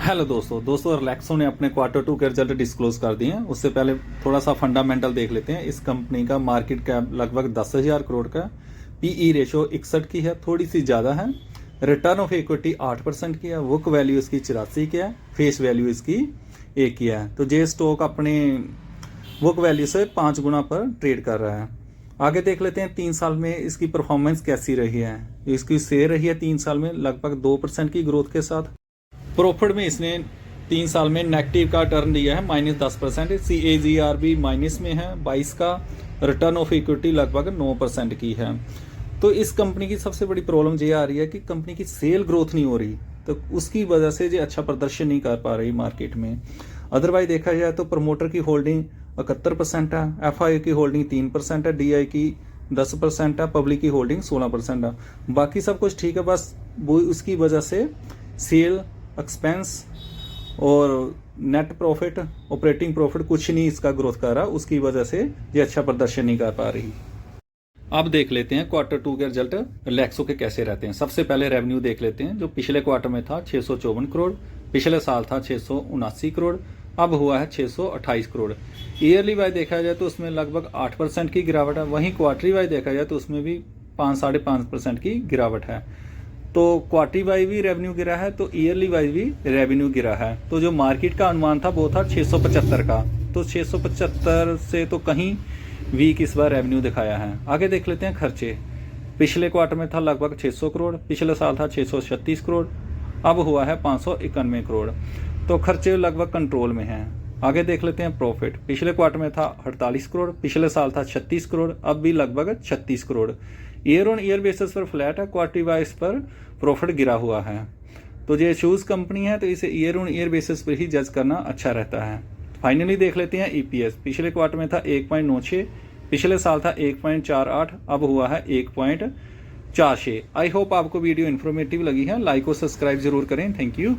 Hello दोस्तों रिलैक्सो ने अपने क्वार्टर टू के रिजल्ट डिस्क्लोज कर दिए हैं। उससे पहले थोड़ा सा फंडामेंटल देख लेते हैं। इस कंपनी का मार्केट कैप लगभग 10,000 करोड़ का, पीई रेशो 61 की है, थोड़ी सी ज़्यादा है। रिटर्न ऑफ इक्विटी 8% की है। बुक वैल्यू इसकी 84 की है। फेस वैल्यू इसकी 1 की है। तो ये स्टॉक अपने बुक वैल्यू से 5 गुना पर ट्रेड कर रहा है। आगे देख लेते हैं 3 साल में इसकी परफॉर्मेंस कैसी रही है। इसकी शेयर रही है 3 साल में लगभग 2% की ग्रोथ के साथ। प्रॉफिट में इसने 3 साल में नेगेटिव का टर्न दिया है -10%। CAGR भी माइनस में है 22 का। रिटर्न ऑफ इक्विटी लगभग 9% की है। तो इस कंपनी की सबसे बड़ी प्रॉब्लम ये आ रही है कि कंपनी की सेल ग्रोथ नहीं हो रही, तो उसकी वजह से ये अच्छा प्रदर्शन नहीं कर पा रही मार्केट में। अदरवाइज देखा जाए तो प्रमोटर की होल्डिंग 71% है, FI की होल्डिंग 3% है, DI की 10% है, पब्लिक की होल्डिंग 16% है। बाकी सब कुछ ठीक है, बस वो उसकी वजह से सेल, एक्सपेंस और नेट प्रॉफिट, ऑपरेटिंग प्रॉफिट कुछ नहीं इसका ग्रोथ कर रहा, उसकी वजह से ये अच्छा प्रदर्शन नहीं कर पा रही। अब देख लेते हैं क्वार्टर टू के रिजल्ट रिलैक्सो के कैसे रहते हैं। सबसे पहले रेवेन्यू देख लेते हैं, जो पिछले क्वार्टर में था 654 करोड़, पिछले साल था 679 करोड़, अब हुआ है 628 करोड़। ईयरली वाइज देखा जाए तो उसमें लगभग 8% की गिरावट है। वहीं क्वार्टरी वाइज देखा जाए तो उसमें भी 5-5.5% की गिरावट है। तो क्वार्टरी वाइज भी रेवेन्यू गिरा है, तो ईयरली वाइज भी रेवेन्यू गिरा है। तो जो मार्केट का अनुमान था वो था 675 का, तो 675 से तो कहीं वीक इस बार रेवेन्यू दिखाया है। आगे देख लेते हैं खर्चे। पिछले क्वार्टर में था लगभग 600 करोड़, पिछले साल था 636 करोड़, अब हुआ है 591 करोड़। तो खर्चे लगभग कंट्रोल में हैं। आगे देख लेते हैं प्रॉफिट। पिछले क्वार्टर में था 48 करोड़, पिछले साल था 36 करोड़, अब भी लगभग 36 crore. Year on year basis पर फ्लैट है, क्वार्टरी वाइज पर प्रॉफिट गिरा हुआ है। तो ये शूज कंपनी है, तो इसे ईयर ऑन ईयर बेसिस पर ही जज करना अच्छा रहता है। फाइनली देख लेते हैं EPS। पिछले क्वार्टर में था 1.96, पिछले साल था 1.48, अब हुआ है 1.46। आई होप आपको वीडियो इन्फॉर्मेटिव लगी है। लाइक और सब्सक्राइब जरूर करें। Thank you.